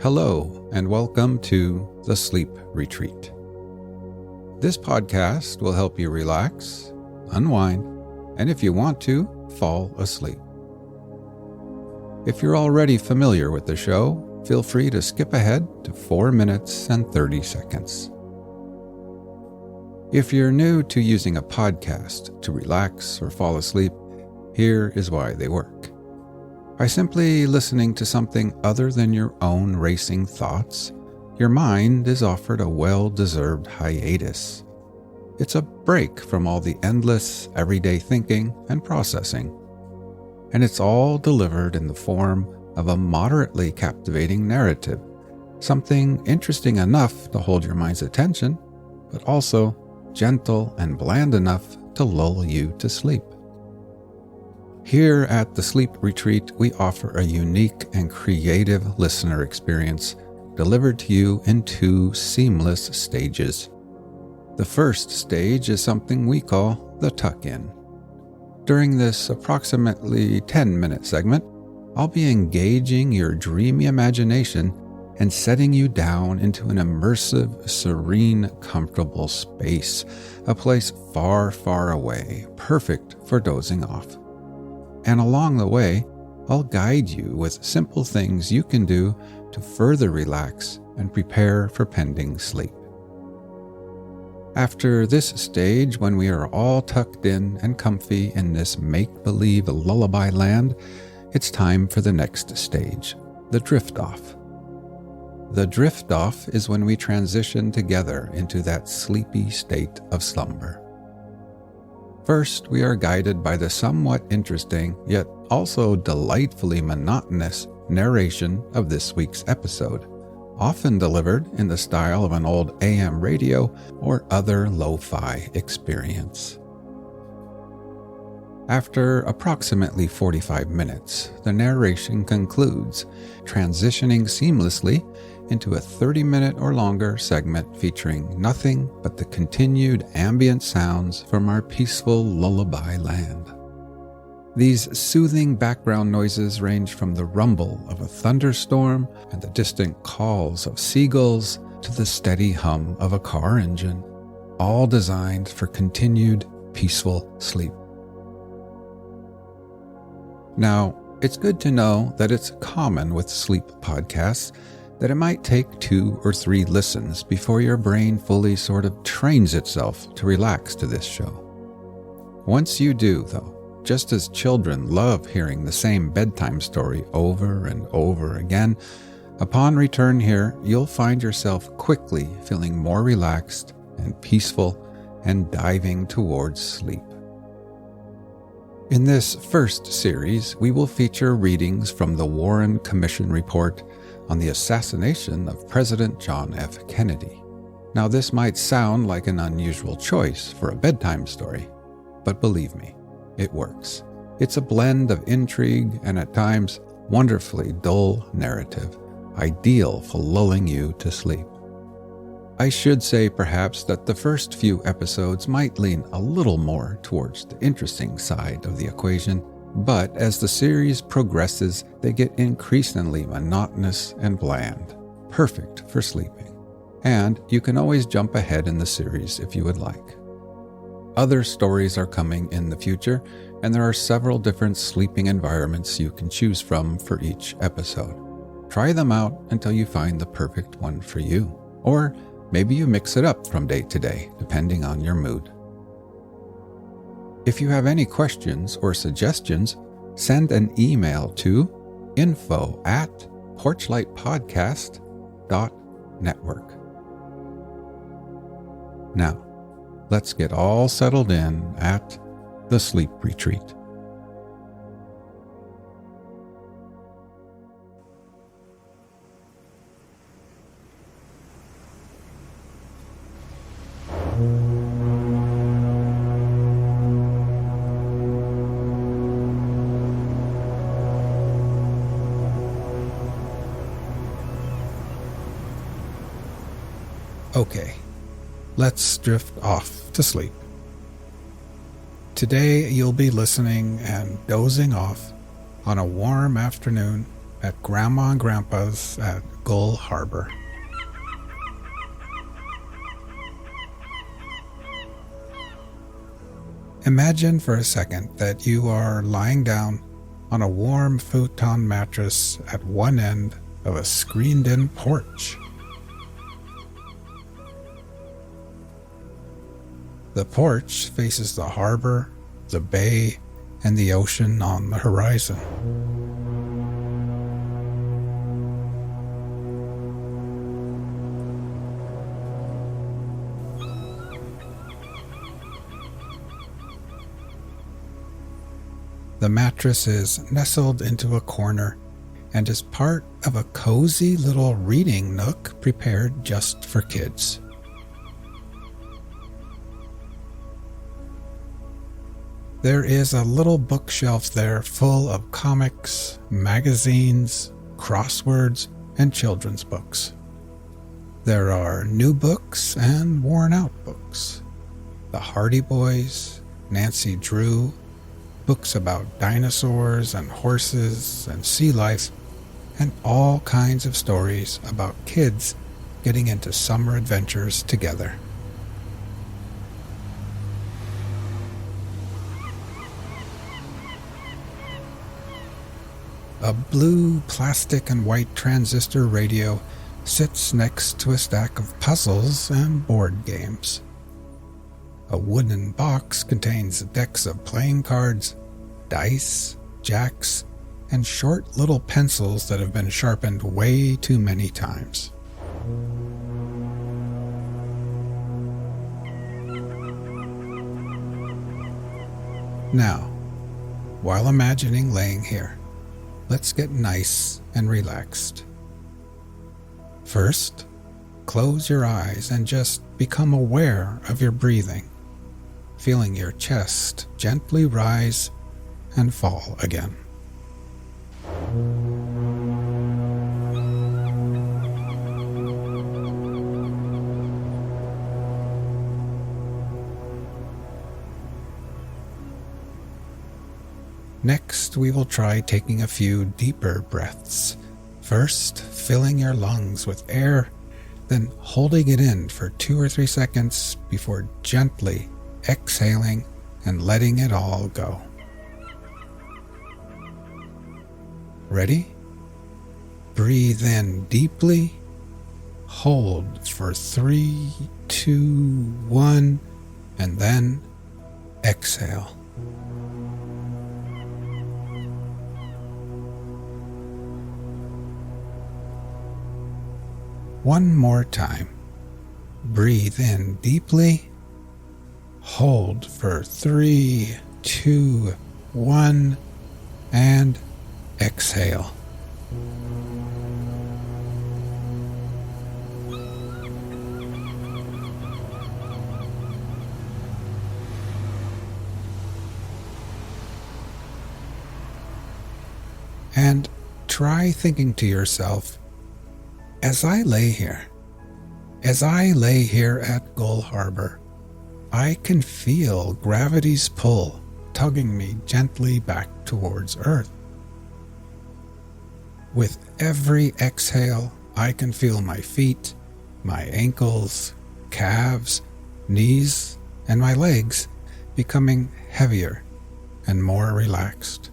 Hello, and welcome to The Sleep Retreat. This podcast will help you relax, unwind, and if you want to, fall asleep. If you're already familiar with the show, feel free to skip ahead to 4 minutes and 30 seconds. If you're new to using a podcast to relax or fall asleep, here is why they work. By simply listening to something other than your own racing thoughts, your mind is offered a well-deserved hiatus. It's a break from all the endless, everyday thinking and processing. And it's all delivered in the form of a moderately captivating narrative, something interesting enough to hold your mind's attention, but also gentle and bland enough to lull you to sleep. Here at the Sleep Retreat, we offer a unique and creative listener experience delivered to you in 2 seamless stages. The first stage is something we call the tuck-in. During this approximately 10-minute segment, I'll be engaging your dreamy imagination and setting you down into an immersive, serene, comfortable space, a place far, far away, perfect for dozing off. And along the way, I'll guide you with simple things you can do to further relax and prepare for pending sleep. After this stage, when we are all tucked in and comfy in this make-believe lullaby land, it's time for the next stage, the drift-off. The drift-off is when we transition together into that sleepy state of slumber. First, we are guided by the somewhat interesting, yet also delightfully monotonous narration of this week's episode, often delivered in the style of an old AM radio or other lo-fi experience. After approximately 45 minutes, the narration concludes, transitioning seamlessly into a 30-minute or longer segment featuring nothing but the continued ambient sounds from our peaceful lullaby land. These soothing background noises range from the rumble of a thunderstorm and the distant calls of seagulls to the steady hum of a car engine, all designed for continued peaceful sleep. Now, it's good to know that it's common with sleep podcasts that it might take 2 or 3 listens before your brain fully sort of trains itself to relax to this show. Once you do, though, just as children love hearing the same bedtime story over and over again, upon return here, you'll find yourself quickly feeling more relaxed and peaceful and diving towards sleep. In this first series, we will feature readings from the Warren Commission report on the assassination of President John F. Kennedy. Now, this might sound like an unusual choice for a bedtime story, but believe me, it works. It's a blend of intrigue and at times wonderfully dull narrative, ideal for lulling you to sleep. I should say perhaps that the first few episodes might lean a little more towards the interesting side of the equation, but as the series progresses, they get increasingly monotonous and bland, perfect for sleeping. And you can always jump ahead in the series if you would like. Other stories are coming in the future, and there are several different sleeping environments you can choose from for each episode. Try them out until you find the perfect one for you, or maybe you mix it up from day to day, depending on your mood. If you have any questions or suggestions, send an email to info@porchlightpodcast.network. Now, let's get all settled in at the Sleep Retreat. Okay, let's drift off to sleep. Today you'll be listening and dozing off on a warm afternoon at Grandma and Grandpa's at Gull Harbor. Imagine for a second that you are lying down on a warm futon mattress at one end of a screened-in porch. The porch faces the harbor, the bay, and the ocean on the horizon. The mattress is nestled into a corner and is part of a cozy little reading nook prepared just for kids. There is a little bookshelf there full of comics, magazines, crosswords, and children's books. There are new books and worn-out books. The Hardy Boys, Nancy Drew, books about dinosaurs and horses and sea life, and all kinds of stories about kids getting into summer adventures together. A blue plastic and white transistor radio sits next to a stack of puzzles and board games. A wooden box contains decks of playing cards, dice, jacks, and short little pencils that have been sharpened way too many times. Now, while imagining laying here, let's get nice and relaxed. First, close your eyes and just become aware of your breathing, feeling your chest gently rise and fall again. Next, we will try taking a few deeper breaths. First, filling your lungs with air, then holding it in for 2 or 3 seconds before gently exhaling and letting it all go. Ready? Breathe in deeply, hold for 3, 2, 1, and then exhale. One more time. Breathe in deeply, hold for 3, 2, 1, and exhale. And try thinking to yourself, as I lay here at Gull Harbor, I can feel gravity's pull tugging me gently back towards Earth. With every exhale, I can feel my feet, my ankles, calves, knees, and my legs becoming heavier and more relaxed.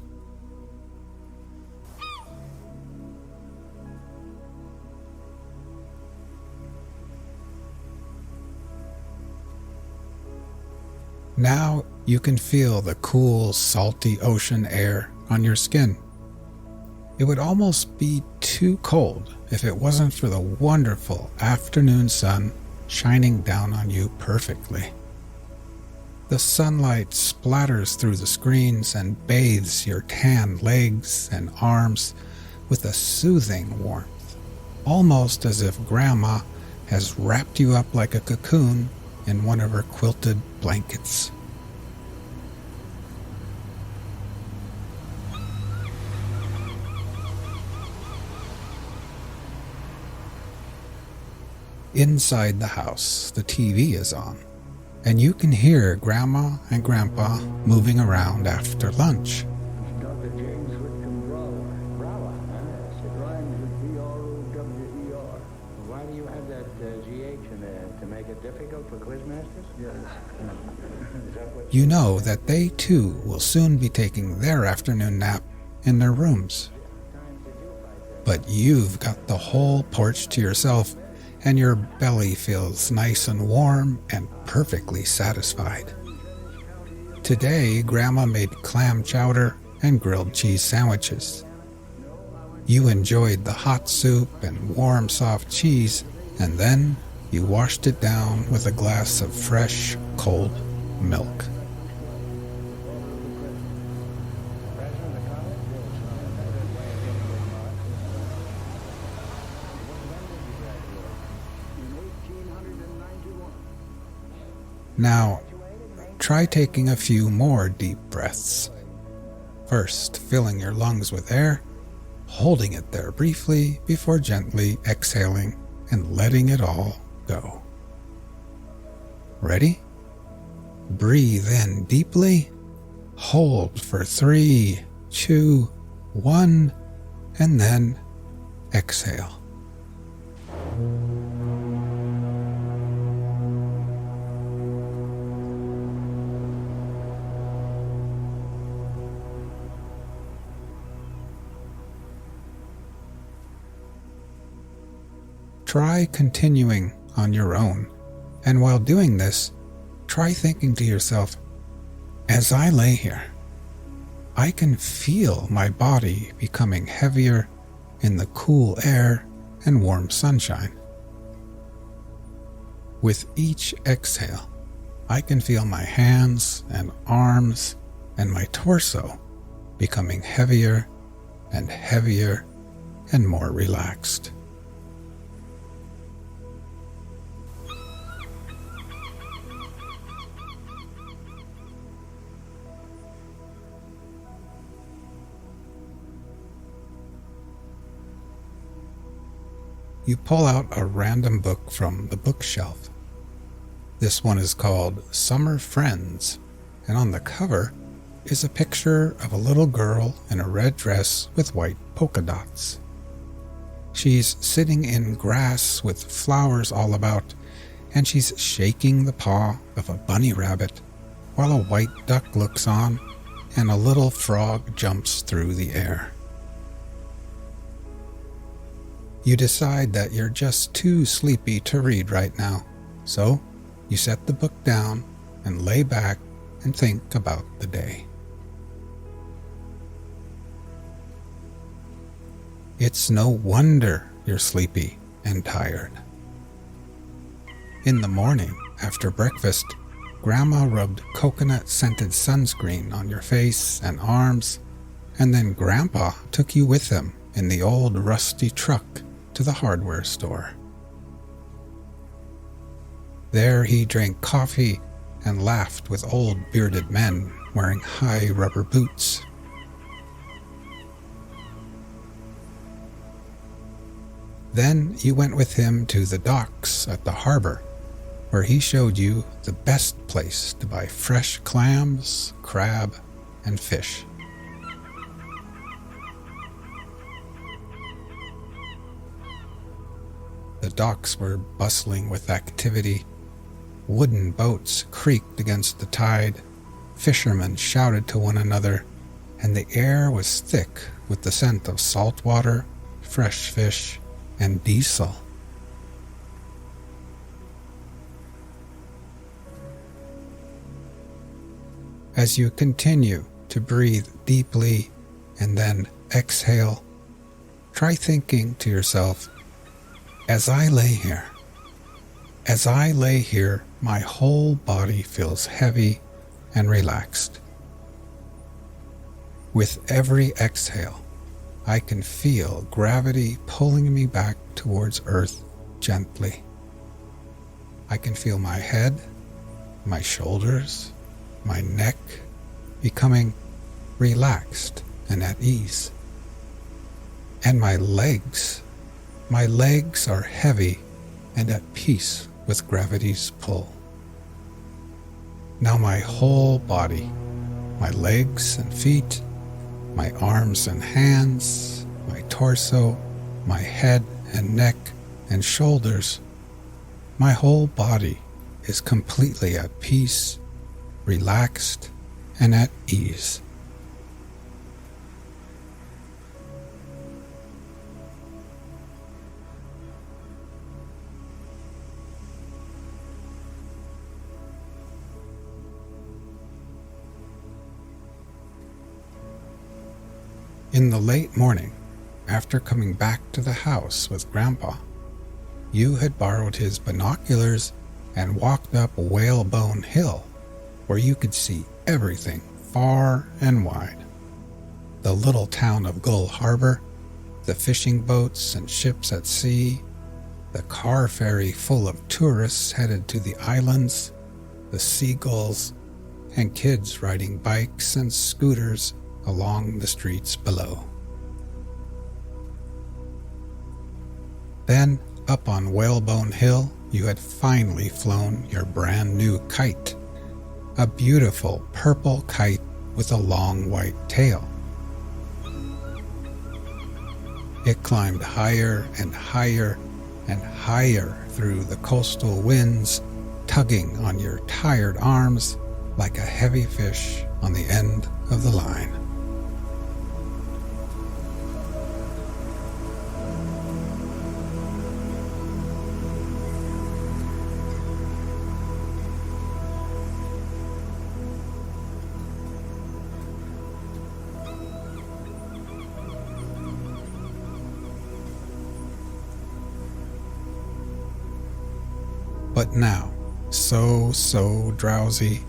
Now you can feel the cool, salty ocean air on your skin. It would almost be too cold if it wasn't for the wonderful afternoon sun shining down on you perfectly. The sunlight splatters through the screens and bathes your tanned legs and arms with a soothing warmth, almost as if Grandma has wrapped you up like a cocoon in one of her quilted blankets. Inside the house, the TV is on, and you can hear Grandma and Grandpa moving around after lunch. To make it difficult for quizmasters? Yes. You know that they too will soon be taking their afternoon nap in their rooms. But you've got the whole porch to yourself, and your belly feels nice and warm and perfectly satisfied. Today, Grandma made clam chowder and grilled cheese sandwiches. You enjoyed the hot soup and warm, soft cheese, and then you washed it down with a glass of fresh, cold milk. Now, try taking a few more deep breaths. First, filling your lungs with air, holding it there briefly before gently exhaling and letting it all go. Ready? Breathe in deeply, hold for 3, 2, 1, and then exhale. Try continuing on your own, and while doing this, try thinking to yourself, as I lay here, I can feel my body becoming heavier in the cool air and warm sunshine. With each exhale, I can feel my hands and arms and my torso becoming heavier and heavier and more relaxed. You pull out a random book from the bookshelf. This one is called Summer Friends, and on the cover is a picture of a little girl in a red dress with white polka dots. She's sitting in grass with flowers all about, and she's shaking the paw of a bunny rabbit while a white duck looks on and a little frog jumps through the air. You decide that you're just too sleepy to read right now, so you set the book down and lay back and think about the day. It's no wonder you're sleepy and tired. In the morning, after breakfast, Grandma rubbed coconut-scented sunscreen on your face and arms, and then Grandpa took you with him in the old rusty truck to the hardware store. There he drank coffee and laughed with old bearded men wearing high rubber boots. Then you went with him to the docks at the harbor, where he showed you the best place to buy fresh clams, crab, and fish. The docks were bustling with activity. Wooden boats creaked against the tide, fishermen shouted to one another, and the air was thick with the scent of salt water, fresh fish, and diesel. As you continue to breathe deeply and then exhale, try thinking to yourself, as I lay here, my whole body feels heavy and relaxed. With every exhale, I can feel gravity pulling me back towards Earth gently. I can feel my head, my shoulders, my neck becoming relaxed and at ease. And my legs are heavy and at peace with gravity's pull. Now my whole body, my legs and feet, my arms and hands, my torso, my head and neck and shoulders, My whole body is completely at peace, relaxed, and at ease. In the late morning, after coming back to the house with Grandpa, you had borrowed his binoculars and walked up Whalebone Hill, where you could see everything far and wide. The little town of Gull Harbor, the fishing boats and ships at sea, the car ferry full of tourists headed to the islands, the seagulls, and kids riding bikes and scooters along the streets below. Then, up on Whalebone Hill, you had finally flown your brand new kite, a beautiful purple kite with a long white tail. It climbed higher and higher and higher through the coastal winds, tugging on your tired arms like a heavy fish on the end of the line. But now, so drowsy,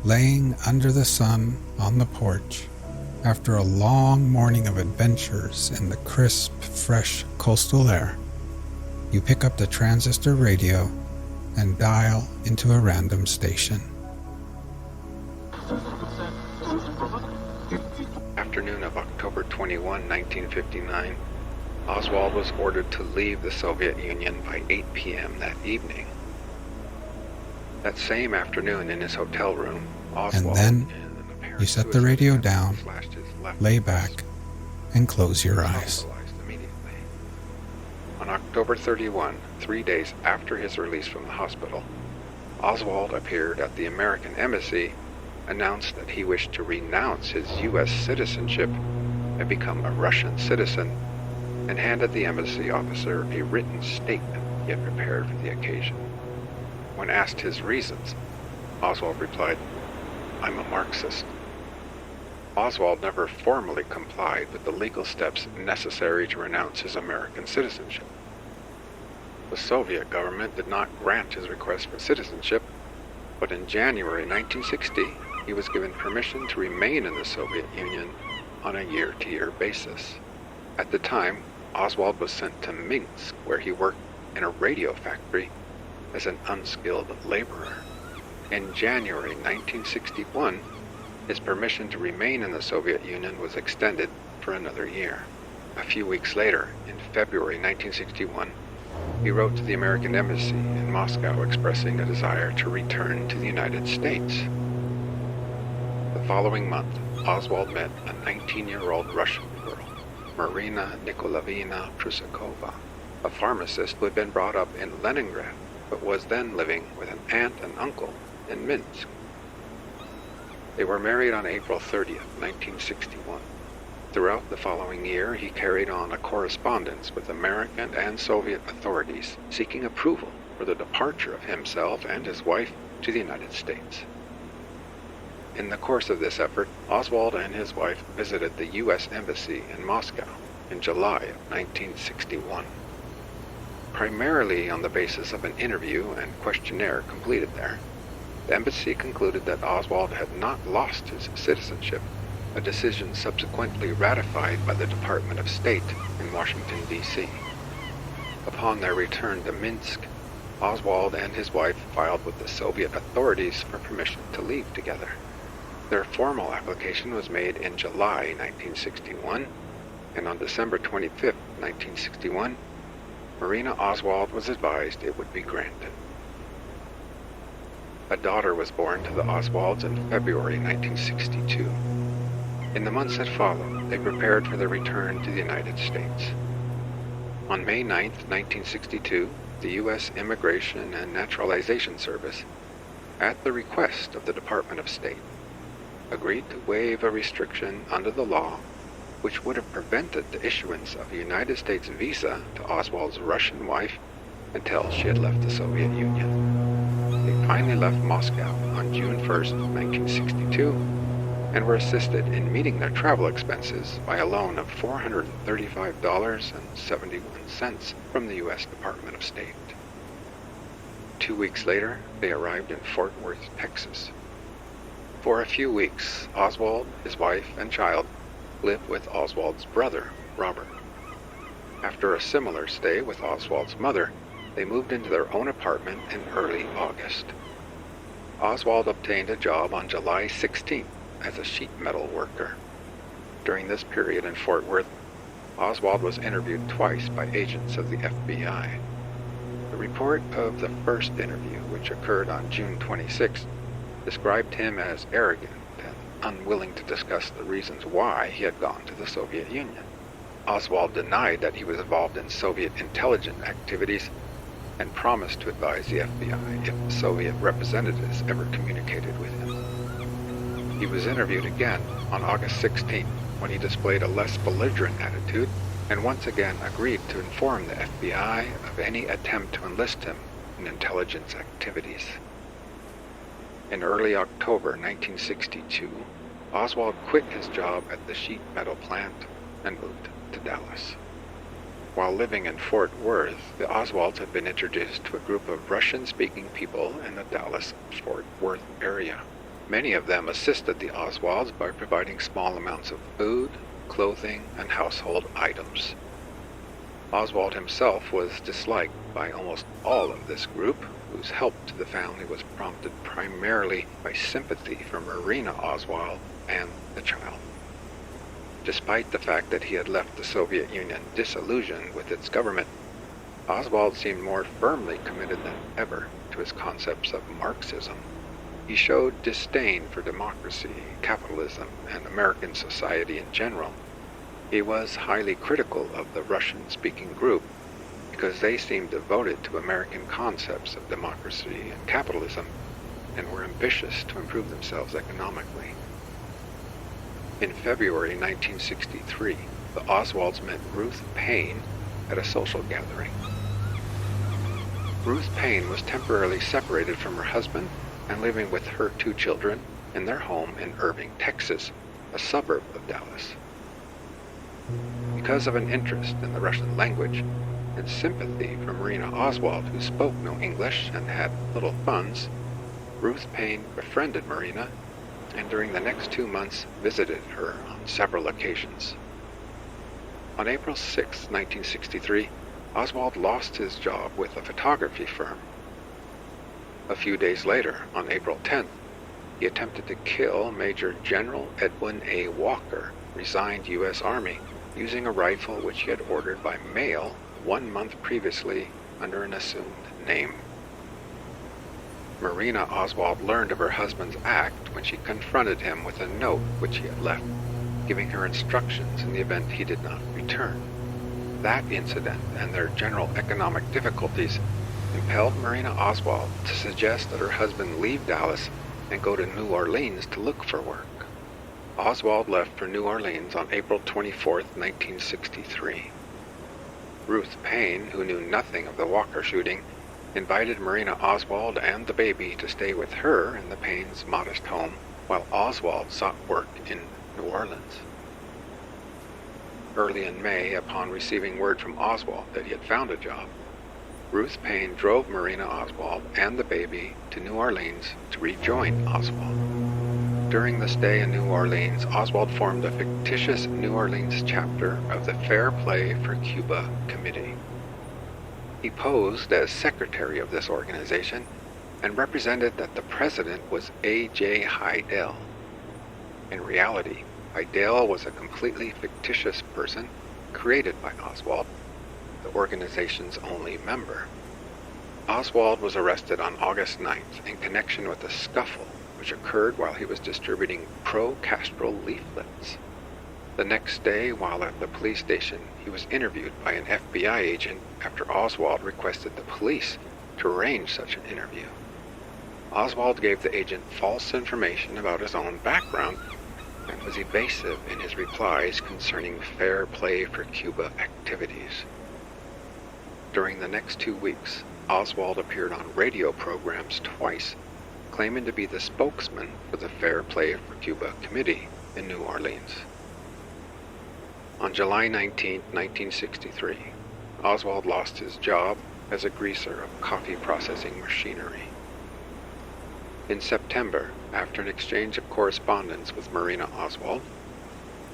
laying under the sun on the porch, after a long morning of adventures in the crisp, fresh coastal air, you pick up the transistor radio and dial into a random station. Afternoon of October 21, 1959, Oswald was ordered to leave the Soviet Union by 8 p.m. that evening. That same afternoon in his hotel room, Oswald, and then you set the radio down, lay back, and close your eyes. On October 31, 3 days after his release from the hospital, Oswald appeared at the American embassy, announced that he wished to renounce his U.S. citizenship and become a Russian citizen, and handed the embassy officer a written statement he had prepared for the occasion. When asked his reasons, Oswald replied, "I'm a Marxist." Oswald never formally complied with the legal steps necessary to renounce his American citizenship. The Soviet government did not grant his request for citizenship, but in January 1960, he was given permission to remain in the Soviet Union on a year-to-year basis. At the time, Oswald was sent to Minsk, where he worked in a radio factory as an unskilled laborer. In January 1961, his permission to remain in the Soviet Union was extended for another year. A few weeks later, in February 1961, he wrote to the American embassy in Moscow expressing a desire to return to the United States. The following month, Oswald met a 19-year-old Russian girl, Marina Nikolaevna Prusakova, a pharmacist who had been brought up in Leningrad, but was then living with an aunt and uncle in Minsk. They were married on April 30th, 1961. Throughout the following year, he carried on a correspondence with American and Soviet authorities seeking approval for the departure of himself and his wife to the United States. In the course of this effort, Oswald and his wife visited the U.S. Embassy in Moscow in July of 1961. Primarily on the basis of an interview and questionnaire completed there, the embassy concluded that Oswald had not lost his citizenship, a decision subsequently ratified by the Department of State in Washington, D.C. Upon their return to Minsk, Oswald and his wife filed with the Soviet authorities for permission to leave together. Their formal application was made in July 1961, and on December 25, 1961, Marina Oswald was advised it would be granted. A daughter was born to the Oswalds in February 1962. In the months that followed, they prepared for their return to the United States. On May 9, 1962, the U.S. Immigration and Naturalization Service, at the request of the Department of State, agreed to waive a restriction under the law which would have prevented the issuance of a United States visa to Oswald's Russian wife until she had left the Soviet Union. They finally left Moscow on June 1st, 1962, and were assisted in meeting their travel expenses by a loan of $435.71 from the U.S. Department of State. 2 weeks later, they arrived in Fort Worth, Texas. For a few weeks, Oswald, his wife, and child lived with Oswald's brother, Robert. After a similar stay with Oswald's mother, they moved into their own apartment in early August. Oswald obtained a job on July 16th as a sheet metal worker. During this period in Fort Worth, Oswald was interviewed twice by agents of the FBI. The report of the first interview, which occurred on June 26th, described him as arrogant and unwilling to discuss the reasons why he had gone to the Soviet Union. Oswald denied that he was involved in Soviet intelligence activities and promised to advise the FBI if the Soviet representatives ever communicated with him. He was interviewed again on August 16th when he displayed a less belligerent attitude and once again agreed to inform the FBI of any attempt to enlist him in intelligence activities. In early October 1962, Oswald quit his job at the sheet metal plant and moved to Dallas. While living in Fort Worth, the Oswalds had been introduced to a group of Russian-speaking people in the Dallas-Fort Worth area. Many of them assisted the Oswalds by providing small amounts of food, clothing, and household items. Oswald himself was disliked by almost all of this group, whose help to the family was prompted primarily by sympathy for Marina Oswald and the child. Despite the fact that he had left the Soviet Union disillusioned with its government, Oswald seemed more firmly committed than ever to his concepts of Marxism. He showed disdain for democracy, capitalism, and American society in general. He was highly critical of the Russian-speaking group because they seemed devoted to American concepts of democracy and capitalism and were ambitious to improve themselves economically. In February 1963, the Oswalds met Ruth Payne at a social gathering. Ruth Payne was temporarily separated from her husband and living with her 2 children in their home in Irving, Texas, a suburb of Dallas. Because of an interest in the Russian language and sympathy for Marina Oswald, who spoke no English and had little funds, Ruth Payne befriended Marina and during the next 2 months visited her on several occasions. On April 6, 1963, Oswald lost his job with a photography firm. A few days later, on April 10th, he attempted to kill Major General Edwin A. Walker, resigned U.S. Army, using a rifle which he had ordered by mail 1 month previously under an assumed name. Marina Oswald learned of her husband's act when she confronted him with a note which he had left, giving her instructions in the event he did not return. That incident and their general economic difficulties impelled Marina Oswald to suggest that her husband leave Dallas and go to New Orleans to look for work. Oswald left for New Orleans on April 24, 1963. Ruth Payne, who knew nothing of the Walker shooting, invited Marina Oswald and the baby to stay with her in the Paynes' modest home while Oswald sought work in New Orleans. Early in May, upon receiving word from Oswald that he had found a job, Ruth Payne drove Marina Oswald and the baby to New Orleans to rejoin Oswald. During the stay in New Orleans, Oswald formed a fictitious New Orleans chapter of the Fair Play for Cuba Committee. He posed as secretary of this organization and represented that the president was A.J. Heidel. In reality, Heidel was a completely fictitious person created by Oswald, the organization's only member. Oswald was arrested on August 9th in connection with a scuffle which occurred while he was distributing pro-Castro leaflets. The next day, while at the police station, he was interviewed by an FBI agent after Oswald requested the police to arrange such an interview. Oswald gave the agent false information about his own background and was evasive in his replies concerning fair play for Cuba activities. During the next 2 weeks, Oswald appeared on radio programs twice, claiming to be the spokesman for the Fair Play for Cuba Committee in New Orleans. On July 19, 1963, Oswald lost his job as a greaser of coffee processing machinery. In September, after an exchange of correspondence with Marina Oswald,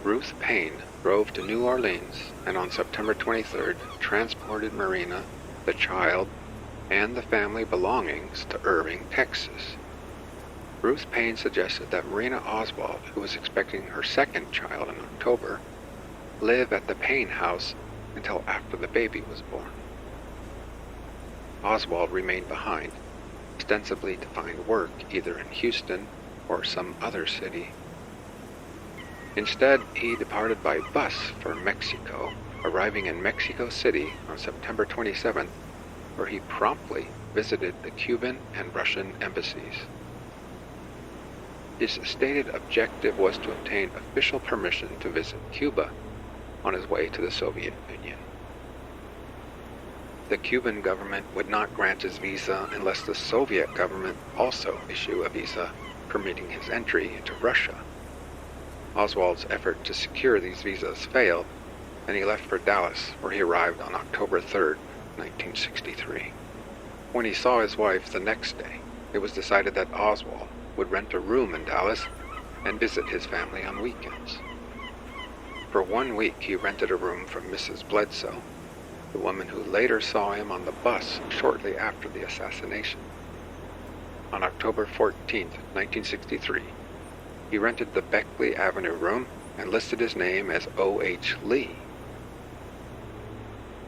Ruth Payne drove to New Orleans and on September 23rd transported Marina, the child, and the family belongings to Irving, Texas. Ruth Payne suggested that Marina Oswald, who was expecting her second child in October, live at the Payne house until after the baby was born. Oswald remained behind, ostensibly to find work either in Houston or some other city. Instead, he departed by bus for Mexico, arriving in Mexico City on September 27th, where he promptly visited the Cuban and Russian embassies. His stated objective was to obtain official permission to visit Cuba on his way to the Soviet Union. The Cuban government would not grant his visa unless the Soviet government also issue a visa permitting his entry into Russia. Oswald's effort to secure these visas failed, and he left for Dallas, where he arrived on October 3rd, 1963. When he saw his wife the next day, it was decided that Oswald would rent a room in Dallas and visit his family on weekends. For 1 week, he rented a room from Mrs. Bledsoe, the woman who later saw him on the bus shortly after the assassination. On October 14, 1963, he rented the Beckley Avenue room and listed his name as O.H. Lee.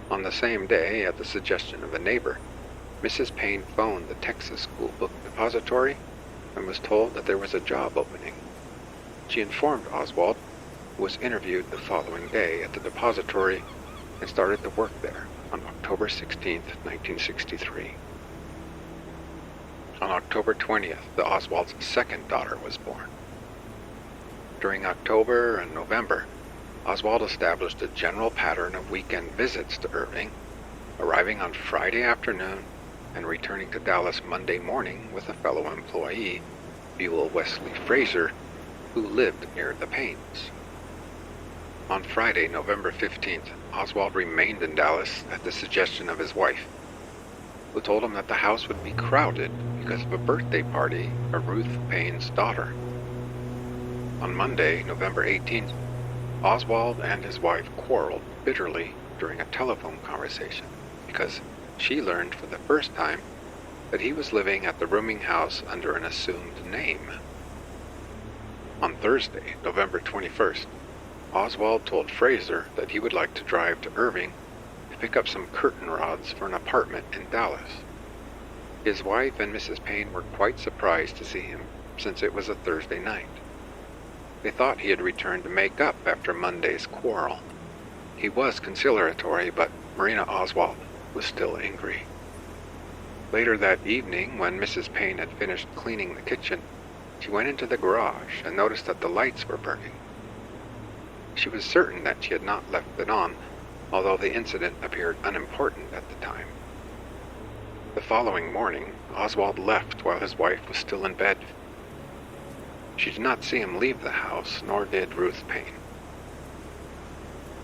On the same day, at the suggestion of a neighbor, Mrs. Payne phoned the Texas School Book Depository and was told that there was a job opening. She informed Oswald, who was interviewed the following day at the depository and started to work there on October 16, 1963. On October 20th, the Oswald's second daughter was born. During October and November, Oswald established a general pattern of weekend visits to Irving, arriving on Friday afternoon and returning to Dallas Monday morning with a fellow employee, Buell Wesley Fraser, who lived near the Paynes. On Friday, November 15th, Oswald remained in Dallas at the suggestion of his wife, who told him that the house would be crowded because of a birthday party of Ruth Payne's daughter. On Monday, November 18th, Oswald and his wife quarreled bitterly during a telephone conversation because she learned for the first time that he was living at the rooming house under an assumed name. On Thursday, November 21st, Oswald told Fraser that he would like to drive to Irving to pick up some curtain rods for an apartment in Dallas. His wife and Mrs. Payne were quite surprised to see him, since it was a Thursday night. They thought he had returned to make up after Monday's quarrel. He was conciliatory, but Marina Oswald was still angry. Later that evening, when Mrs. Payne had finished cleaning the kitchen, she went into the garage and noticed that the lights were burning. She was certain that she had not left it on, although the incident appeared unimportant at the time. The following morning, Oswald left while his wife was still in bed. She did not see him leave the house, nor did Ruth Payne.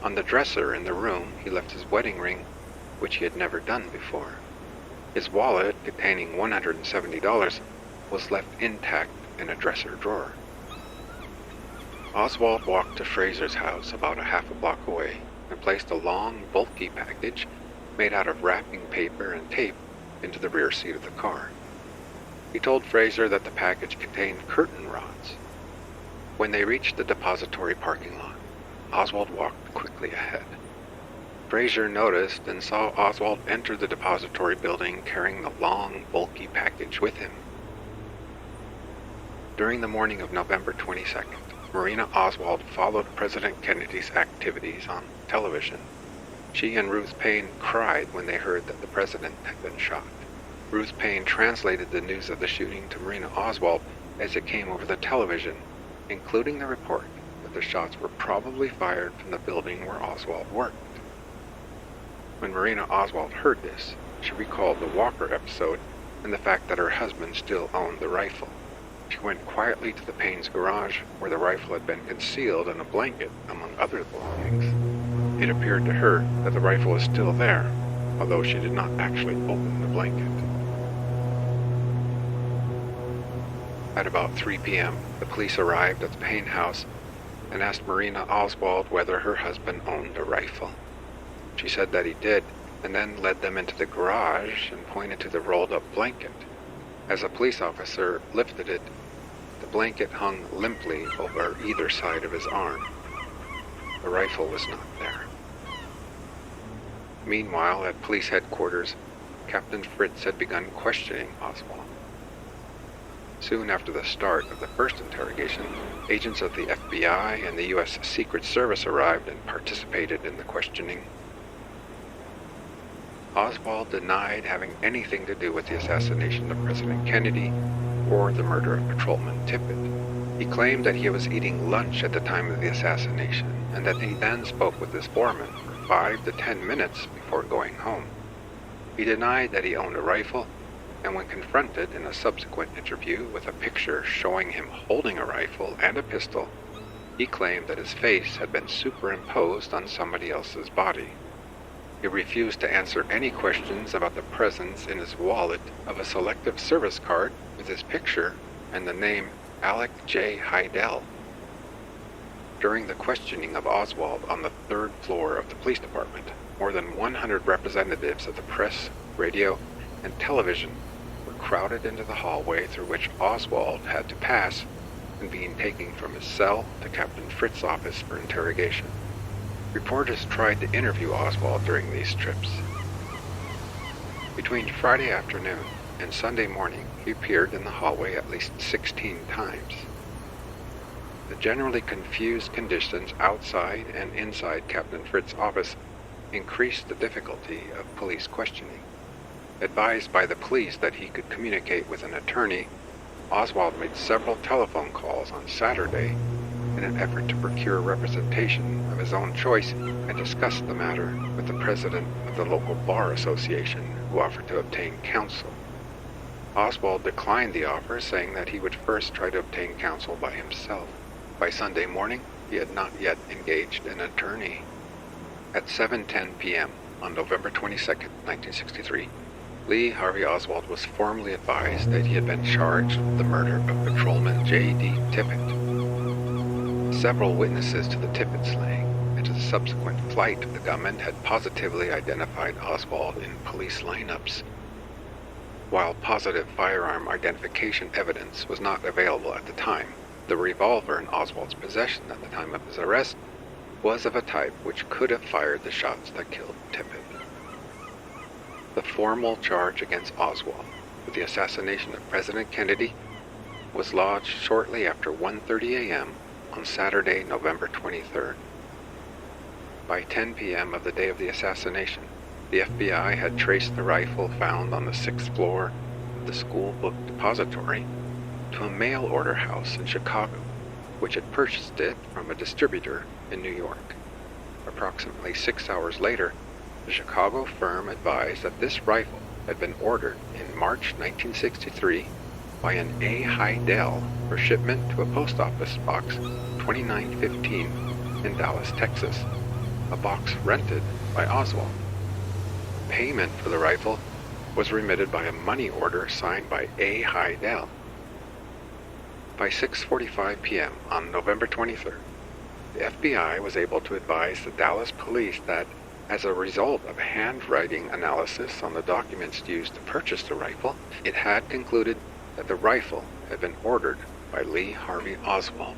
On the dresser in the room, he left his wedding ring, which he had never done before. His wallet, containing $170, was left intact in a dresser drawer. Oswald walked to Fraser's house about a half a block away and placed a long, bulky package made out of wrapping paper and tape into the rear seat of the car. He told Fraser that the package contained curtain rods. When they reached the depository parking lot, Oswald walked quickly ahead. Fraser noticed and saw Oswald enter the depository building carrying the long, bulky package with him. During the morning of November 22nd, Marina Oswald followed President Kennedy's activities on television. She and Ruth Payne cried when they heard that the president had been shot. Ruth Payne translated the news of the shooting to Marina Oswald as it came over the television, including the report that the shots were probably fired from the building where Oswald worked. When Marina Oswald heard this, she recalled the Walker episode and the fact that her husband still owned the rifle. She went quietly to the Payne's garage, where the rifle had been concealed in a blanket, among other belongings. It appeared to her that the rifle was still there, although she did not actually open the blanket. At about 3 p.m., the police arrived at the Payne house and asked Marina Oswald whether her husband owned a rifle. She said that he did, and then led them into the garage and pointed to the rolled-up blanket. As a police officer lifted it, the blanket hung limply over either side of his arm. The rifle was not there. Meanwhile, at police headquarters, Captain Fritz had begun questioning Oswald. Soon after the start of the first interrogation, agents of the FBI and the U.S. Secret Service arrived and participated in the questioning. Oswald denied having anything to do with the assassination of President Kennedy or the murder of Patrolman Tippit. He claimed that he was eating lunch at the time of the assassination and that he then spoke with his foreman for 5 to 10 minutes before going home. He denied that he owned a rifle, and when confronted in a subsequent interview with a picture showing him holding a rifle and a pistol, he claimed that his face had been superimposed on somebody else's body. He refused to answer any questions about the presence in his wallet of a Selective Service card with his picture and the name Alec J. Heidel. During the questioning of Oswald on the 3rd floor of the police department, more than 100 representatives of the press, radio, and television were crowded into the hallway through which Oswald had to pass and being taken from his cell to Captain Fritz's office for interrogation. Reporters tried to interview Oswald during these trips. Between Friday afternoon and Sunday morning, he appeared in the hallway at least 16 times. The generally confused conditions outside and inside Captain Fritz's office increased the difficulty of police questioning. Advised by the police that he could communicate with an attorney, Oswald made several telephone calls on Saturday in an effort to procure representation of his own choice and discussed the matter with the president of the local bar association, who offered to obtain counsel. Oswald declined the offer, saying that he would first try to obtain counsel by himself. By Sunday morning, he had not yet engaged an attorney. At 7:10 p.m. on November 22, 1963, Lee Harvey Oswald was formally advised that he had been charged with the murder of Patrolman J.D. Tippit. Several witnesses to the Tippit slaying and to the subsequent flight of the gunman had positively identified Oswald in police lineups. While positive firearm identification evidence was not available at the time, the revolver in Oswald's possession at the time of his arrest was of a type which could have fired the shots that killed Tippit. The formal charge against Oswald for the assassination of President Kennedy was lodged shortly after 1:30 a.m. on Saturday, November 23rd. By 10 p.m. of the day of the assassination, the FBI had traced the rifle found on the 6th floor of the school book depository to a mail order house in Chicago, which had purchased it from a distributor in New York. Approximately 6 hours later, the Chicago firm advised that this rifle had been ordered in March 1963 by an A. Heidel for shipment to a post office box 2915 in Dallas, Texas, a box rented by Oswald. Payment for the rifle was remitted by a money order signed by A. Heidel. By 6:45 p.m. on November 23rd, the FBI was able to advise the Dallas police that, as a result of handwriting analysis on the documents used to purchase the rifle, it had concluded that the rifle had been ordered by Lee Harvey Oswald.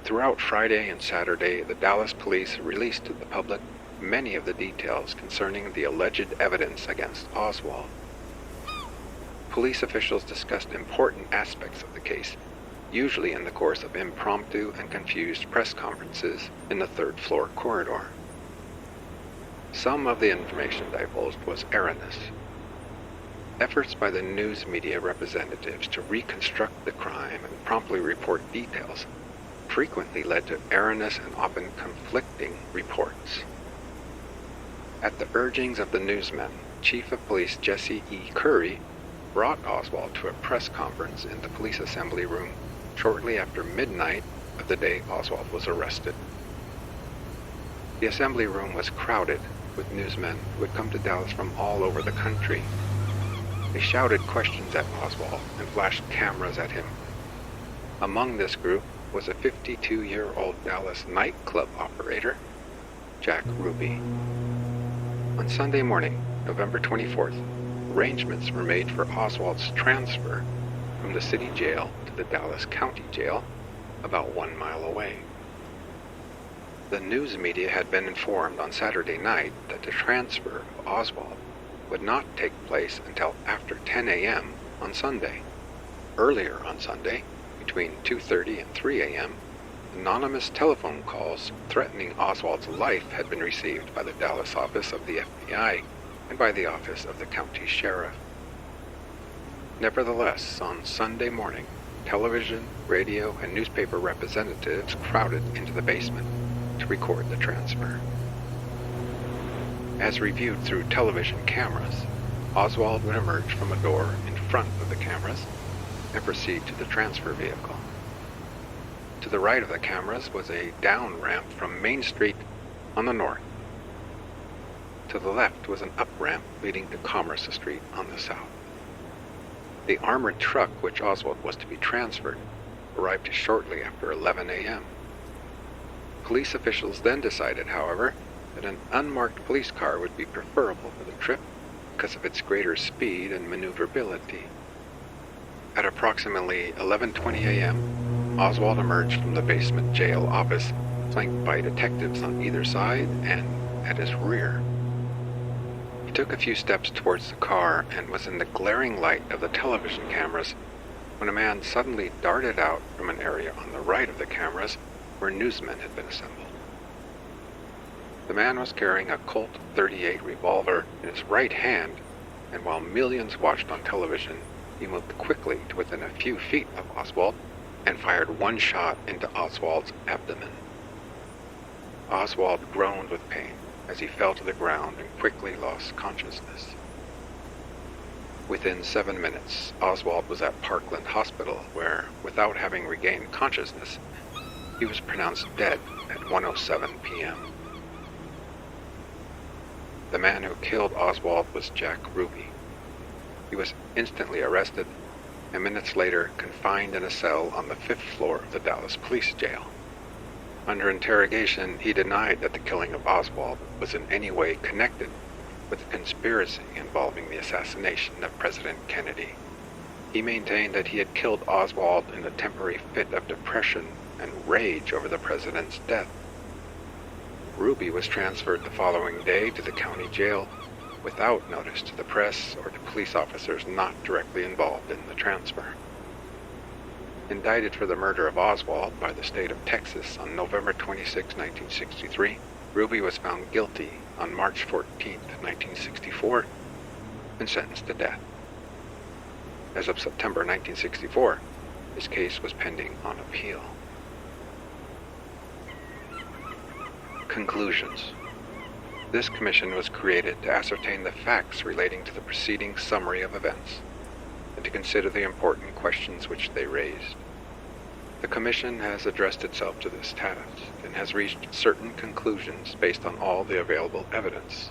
Throughout Friday and Saturday, the Dallas police released to the public many of the details concerning the alleged evidence against Oswald. Police officials discussed important aspects of the case, usually in the course of impromptu and confused press conferences in the third-floor corridor. Some of the information divulged was erroneous. Efforts by the news media representatives to reconstruct the crime and promptly report details frequently led to erroneous and often conflicting reports. At the urgings of the newsmen, Chief of Police Jesse E. Curry brought Oswald to a press conference in the police assembly room shortly after midnight of the day Oswald was arrested. The assembly room was crowded with newsmen who had come to Dallas from all over the country. They shouted questions at Oswald and flashed cameras at him. Among this group was a 52-year-old Dallas nightclub operator, Jack Ruby. On Sunday morning, November 24th, arrangements were made for Oswald's transfer from the city jail to the Dallas County Jail, about 1 mile away. The news media had been informed on Saturday night that the transfer of Oswald would not take place until after 10 a.m. on Sunday. Earlier on Sunday, between 2:30 and 3 a.m., anonymous telephone calls threatening Oswald's life had been received by the Dallas office of the FBI and by the office of the county sheriff. Nevertheless, on Sunday morning, television, radio, and newspaper representatives crowded into the basement to record the transfer. As reviewed through television cameras, Oswald would emerge from a door in front of the cameras and proceed to the transfer vehicle. To the right of the cameras was a down ramp from Main Street on the north. To the left was an up ramp leading to Commerce Street on the south. The armored truck which Oswald was to be transferred arrived shortly after 11 a.m. Police officials then decided, however, that an unmarked police car would be preferable for the trip because of its greater speed and maneuverability. At approximately 11:20 a.m., Oswald emerged from the basement jail office, flanked by detectives on either side and at his rear. He took a few steps towards the car and was in the glaring light of the television cameras when a man suddenly darted out from an area on the right of the cameras where newsmen had been assembled. The man was carrying a Colt .38 revolver in his right hand, and while millions watched on television, he moved quickly to within a few feet of Oswald and fired one shot into Oswald's abdomen. Oswald groaned with pain as he fell to the ground and quickly lost consciousness. Within 7 minutes, Oswald was at Parkland Hospital where, without having regained consciousness, he was pronounced dead at 1:07 p.m. The man who killed Oswald was Jack Ruby. He was instantly arrested and minutes later confined in a cell on the 5th floor of the Dallas police jail. Under interrogation, he denied that the killing of Oswald was in any way connected with the conspiracy involving the assassination of President Kennedy. He maintained that he had killed Oswald in a temporary fit of depression and rage over the president's death. Ruby was transferred the following day to the county jail without notice to the press or to police officers not directly involved in the transfer. Indicted for the murder of Oswald by the state of Texas on November 26, 1963, Ruby was found guilty on March 14, 1964, and sentenced to death. As of September 1964, his case was pending on appeal. Conclusions. This commission was created to ascertain the facts relating to the preceding summary of events and to consider the important questions which they raised. The commission has addressed itself to this task and has reached certain conclusions based on all the available evidence.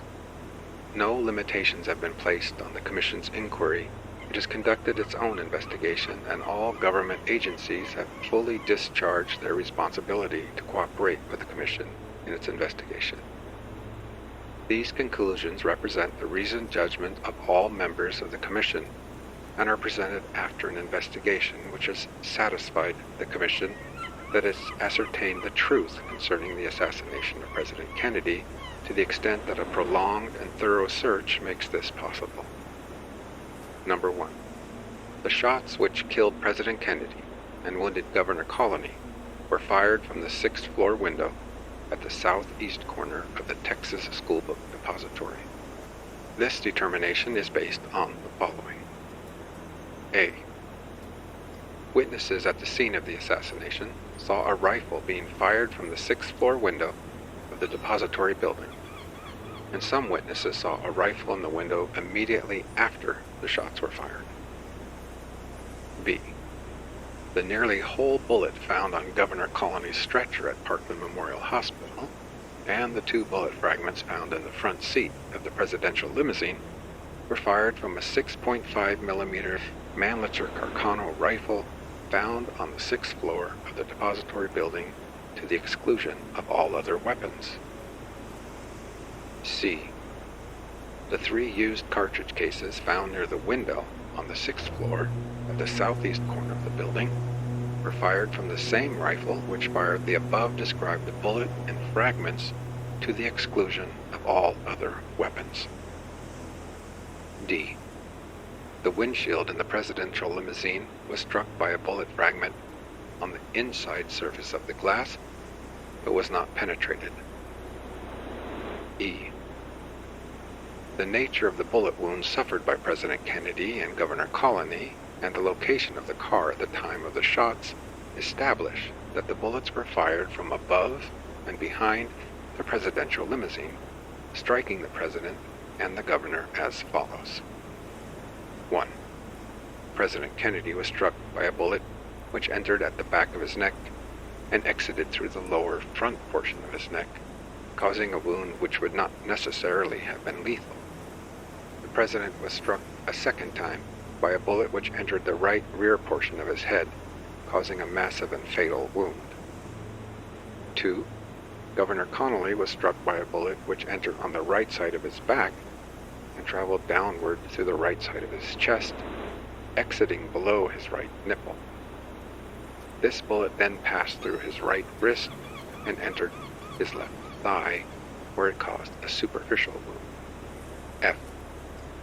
No limitations have been placed on the commission's inquiry. It has conducted its own investigation, and all government agencies have fully discharged their responsibility to cooperate with the commission in its investigation. These conclusions represent the reasoned judgment of all members of the commission and are presented after an investigation which has satisfied the commission that it's ascertained the truth concerning the assassination of President Kennedy to the extent that a prolonged and thorough search makes this possible. Number 1. The shots which killed President Kennedy and wounded Governor Colony were fired from the 6th floor window at the southeast corner of the Texas Schoolbook Depository. This determination is based on the following. A. Witnesses at the scene of the assassination saw a rifle being fired from the 6th floor window of the depository building, and some witnesses saw a rifle in the window immediately after the shots were fired. B. The nearly whole bullet found on Governor Colony's stretcher at Parkland Memorial Hospital, and the 2 bullet fragments found in the front seat of the presidential limousine were fired from a 6.5mm Mannlicher Carcano rifle found on the 6th floor of the depository building, to the exclusion of all other weapons. C. The 3 used cartridge cases found near the window on the 6th floor at the southeast corner of the building were fired from the same rifle which fired the above-described bullet and fragments, to the exclusion of all other weapons. D. The windshield in the presidential limousine was struck by a bullet fragment on the inside surface of the glass, but was not penetrated. E. The nature of the bullet wounds suffered by President Kennedy and Governor Colony, and the location of the car at the time of the shots, establish that the bullets were fired from above and behind the presidential limousine, striking the president and the governor as follows. 1. President Kennedy was struck by a bullet which entered at the back of his neck and exited through the lower front portion of his neck, causing a wound which would not necessarily have been lethal. The president was struck a second time by a bullet which entered the right rear portion of his head, causing a massive and fatal wound. 2. Governor Connolly was struck by a bullet which entered on the right side of his back and traveled downward through the right side of his chest, exiting below his right nipple. This bullet then passed through his right wrist and entered his left thigh, where it caused a superficial wound. F.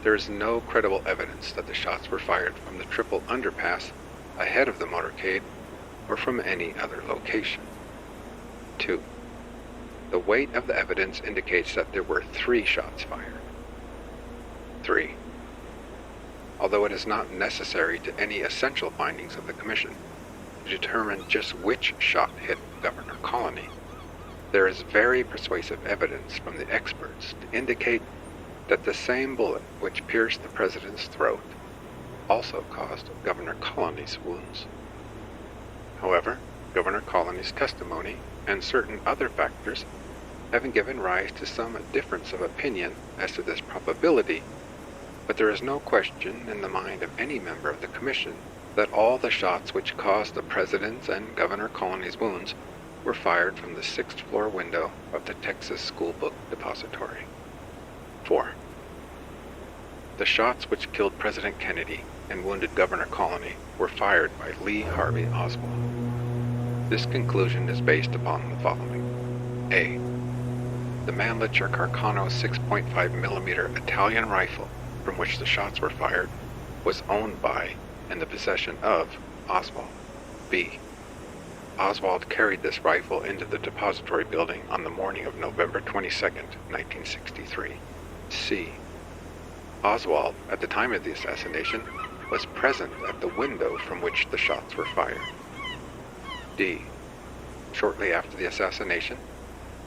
There is no credible evidence that the shots were fired from the triple underpass ahead of the motorcade or from any other location. 2. The weight of the evidence indicates that there were 3 shots fired. 3. Although it is not necessary to any essential findings of the Commission to determine just which shot hit Governor Colony, there is very persuasive evidence from the experts to indicate that the same bullet which pierced the President's throat also caused Governor Colony's wounds. However, Governor Colony's testimony and certain other factors have given rise to some difference of opinion as to this probability, but there is no question in the mind of any member of the Commission that all the shots which caused the President's and Governor Colony's wounds were fired from the 6th floor window of the Texas Schoolbook Depository. 4. The shots which killed President Kennedy and wounded Governor Colony were fired by Lee Harvey Oswald. This conclusion is based upon the following. A. The Mannlicher Carcano 6.5mm Italian rifle from which the shots were fired was owned by and the possession of Oswald. B. Oswald carried this rifle into the depository building on the morning of November 22, 1963. C. Oswald, at the time of the assassination, was present at the window from which the shots were fired. D. Shortly after the assassination,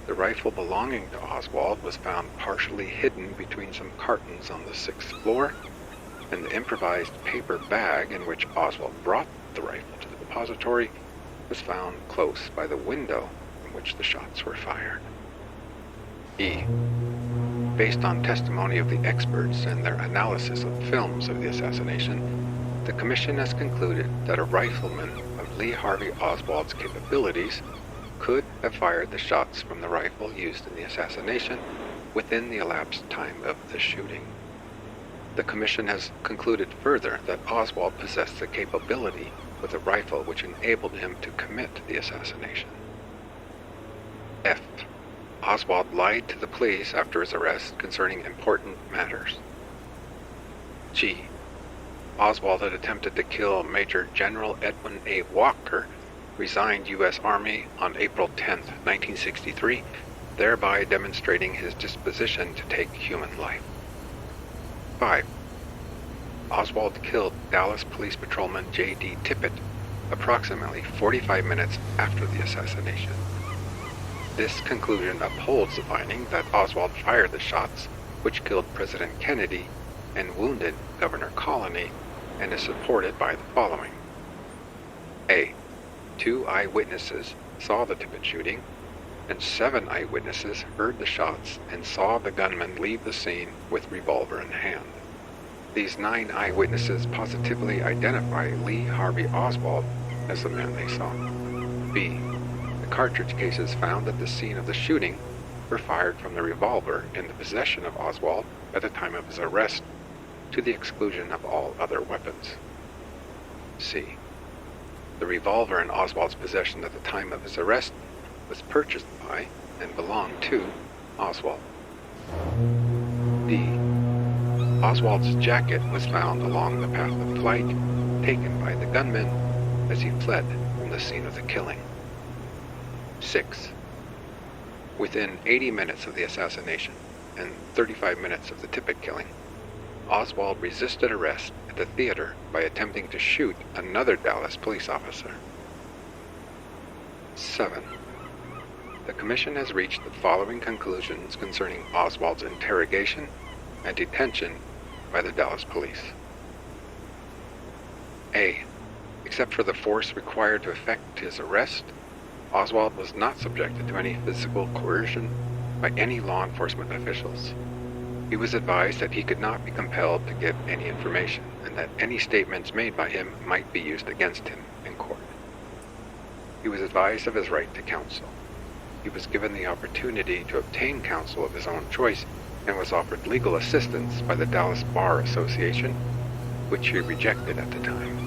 the rifle belonging to Oswald was found partially hidden between some cartons on the 6th floor, and the improvised paper bag in which Oswald brought the rifle to the depository was found close by the window from which the shots were fired. E. Based on testimony of the experts and their analysis of films of the assassination, the Commission has concluded that a rifleman of Lee Harvey Oswald's capabilities could have fired the shots from the rifle used in the assassination within the elapsed time of the shooting. The Commission has concluded further that Oswald possessed the capability with a rifle which enabled him to commit the assassination. F. Oswald lied to the police after his arrest concerning important matters. G. Oswald had attempted to kill Major General Edwin A. Walker, resigned U.S. Army, on April 10, 1963, thereby demonstrating his disposition to take human life. 5. Oswald killed Dallas Police Patrolman J.D. Tippit approximately 45 minutes after the assassination. This conclusion upholds the finding that Oswald fired the shots which killed President Kennedy and wounded Governor Colony, and is supported by the following. A. 2 eyewitnesses saw the Tippit shooting, and 7 eyewitnesses heard the shots and saw the gunman leave the scene with revolver in hand. These 9 eyewitnesses positively identify Lee Harvey Oswald as the man they saw. B. The cartridge cases found at the scene of the shooting were fired from the revolver in the possession of Oswald at the time of his arrest, to the exclusion of all other weapons. C. The revolver in Oswald's possession at the time of his arrest was purchased by and belonged to Oswald. D. Oswald's jacket was found along the path of flight taken by the gunman as he fled from the scene of the killing. 6. Within 80 minutes of the assassination and 35 minutes of the Tippit killing, Oswald resisted arrest at the theater by attempting to shoot another Dallas police officer. 7. The Commission has reached the following conclusions concerning Oswald's interrogation and detention by the Dallas police. A. Except for the force required to effect his arrest, Oswald was not subjected to any physical coercion by any law enforcement officials. He was advised that he could not be compelled to give any information, and that any statements made by him might be used against him in court. He was advised of his right to counsel. He was given the opportunity to obtain counsel of his own choice, and was offered legal assistance by the Dallas Bar Association, which he rejected at the time.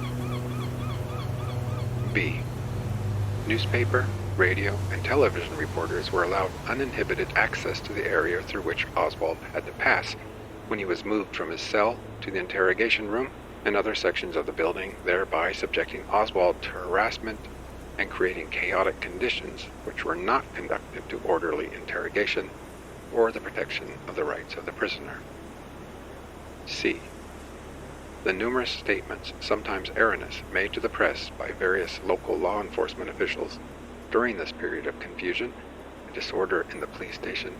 B. Newspaper, radio, and television reporters were allowed uninhibited access to the area through which Oswald had to pass when he was moved from his cell to the interrogation room and other sections of the building, thereby subjecting Oswald to harassment and creating chaotic conditions which were not conducive to orderly interrogation or the protection of the rights of the prisoner. C. The numerous statements, sometimes erroneous, made to the press by various local law enforcement officials during this period of confusion and disorder in the police station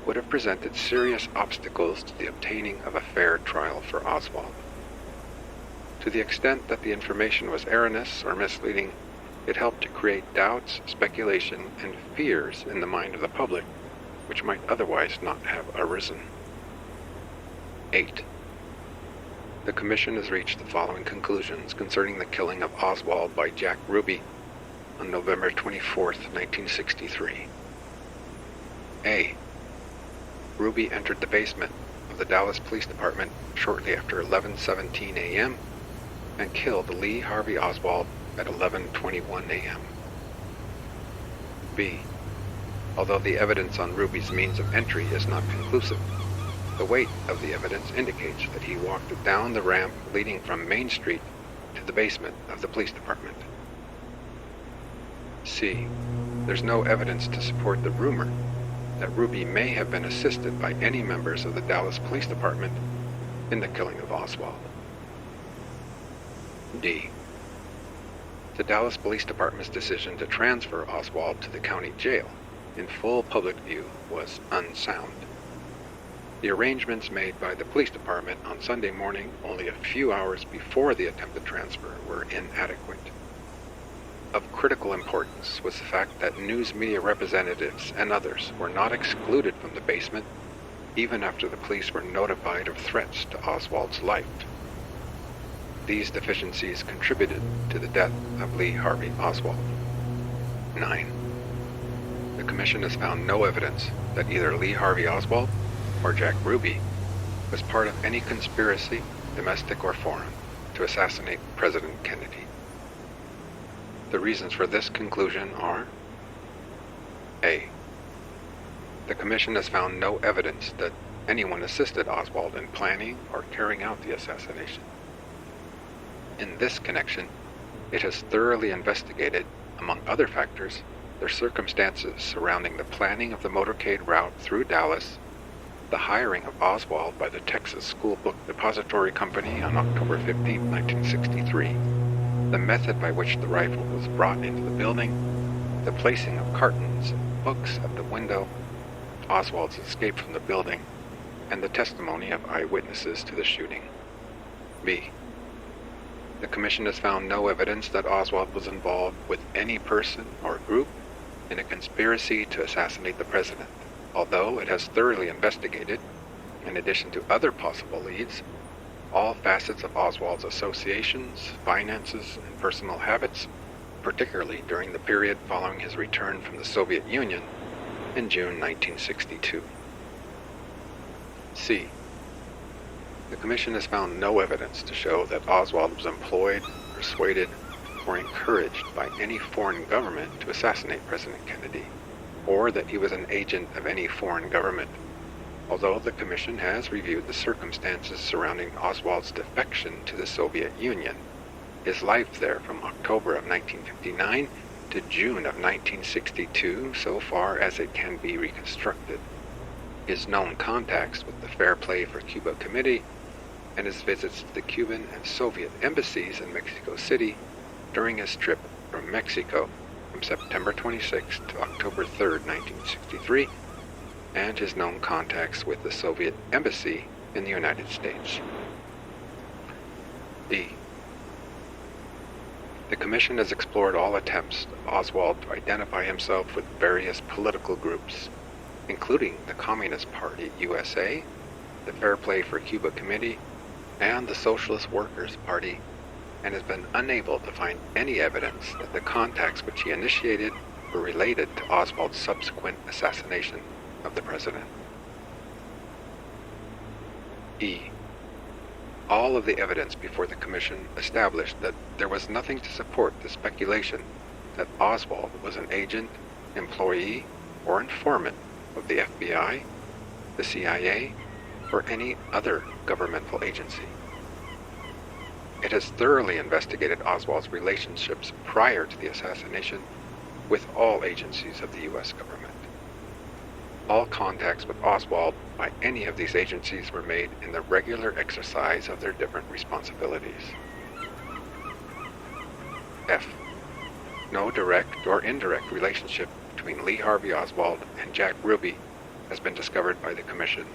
would have presented serious obstacles to the obtaining of a fair trial for Oswald. To the extent that the information was erroneous or misleading, it helped to create doubts, speculation, and fears in the mind of the public, which might otherwise not have arisen. 8. The Commission has reached the following conclusions concerning the killing of Oswald by Jack Ruby on November 24, 1963. A. Ruby entered the basement of the Dallas Police Department shortly after 11:17 a.m. and killed Lee Harvey Oswald at 11:21 a.m. B. Although the evidence on Ruby's means of entry is not conclusive, the weight of the evidence indicates that he walked down the ramp leading from Main Street to the basement of the police department. C. There's no evidence to support the rumor that Ruby may have been assisted by any members of the Dallas Police Department in the killing of Oswald. D. The Dallas Police Department's decision to transfer Oswald to the county jail in full public view was unsound. The arrangements made by the police department on Sunday morning, only a few hours before the attempted transfer, were inadequate. Of critical importance was the fact that news media representatives and others were not excluded from the basement, even after the police were notified of threats to Oswald's life. These deficiencies contributed to the death of Lee Harvey Oswald. 9. The Commission has found no evidence that either Lee Harvey Oswald or Jack Ruby was part of any conspiracy, domestic or foreign, to assassinate President Kennedy. The reasons for this conclusion are: A. The Commission has found no evidence that anyone assisted Oswald in planning or carrying out the assassination. In this connection, it has thoroughly investigated, among other factors, the circumstances surrounding the planning of the motorcade route through Dallas, the hiring of Oswald by the Texas School Book Depository Company on October 15, 1963, the method by which the rifle was brought into the building, the placing of cartons and books at the window, Oswald's escape from the building, and the testimony of eyewitnesses to the shooting. B. The Commission has found no evidence that Oswald was involved with any person or group in a conspiracy to assassinate the President, although it has thoroughly investigated, in addition to other possible leads, all facets of Oswald's associations, finances, and personal habits, particularly during the period following his return from the Soviet Union in June 1962. C. The Commission has found no evidence to show that Oswald was employed, persuaded, or encouraged by any foreign government to assassinate President Kennedy, or that he was an agent of any foreign government, although the Commission has reviewed the circumstances surrounding Oswald's defection to the Soviet Union, his life there from October of 1959 to June of 1962 so far as it can be reconstructed, his known contacts with the Fair Play for Cuba Committee, and his visits to the Cuban and Soviet embassies in Mexico City during his trip from Mexico from September 26 to October 3, 1963, and his known contacts with the Soviet embassy in the United States. D. The Commission has explored all attempts of Oswald to identify himself with various political groups, including the Communist Party USA, the Fair Play for Cuba Committee, and the Socialist Workers' Party, and has been unable to find any evidence that the contacts which he initiated were related to Oswald's subsequent assassination of the President. E. All of the evidence before the Commission established that there was nothing to support the speculation that Oswald was an agent, employee, or informant of the FBI, the CIA, or any other governmental agency. It has thoroughly investigated Oswald's relationships prior to the assassination with all agencies of the U.S. government. All contacts with Oswald by any of these agencies were made in the regular exercise of their different responsibilities. F. No direct or indirect relationship between Lee Harvey Oswald and Jack Ruby has been discovered by the Commission,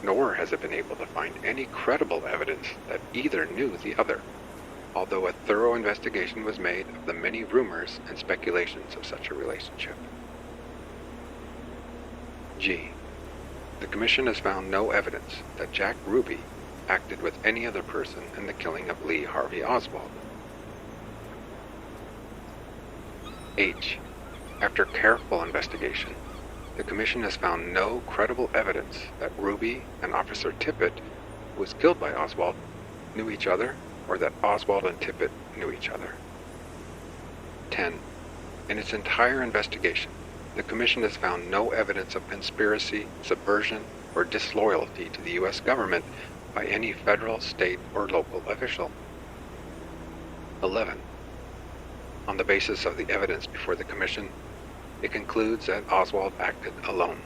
nor has it been able to find any credible evidence that either knew the other, although a thorough investigation was made of the many rumors and speculations of such a relationship. G. The Commission has found no evidence that Jack Ruby acted with any other person in the killing of Lee Harvey Oswald. H. After careful investigation, the Commission has found no credible evidence that Ruby and Officer Tippit, who was killed by Oswald, knew each other, or that Oswald and Tippit knew each other. 10. In its entire investigation, the Commission has found no evidence of conspiracy, subversion, or disloyalty to the U.S. government by any federal, state, or local official. 11. On the basis of the evidence before the Commission, it concludes that Oswald acted alone.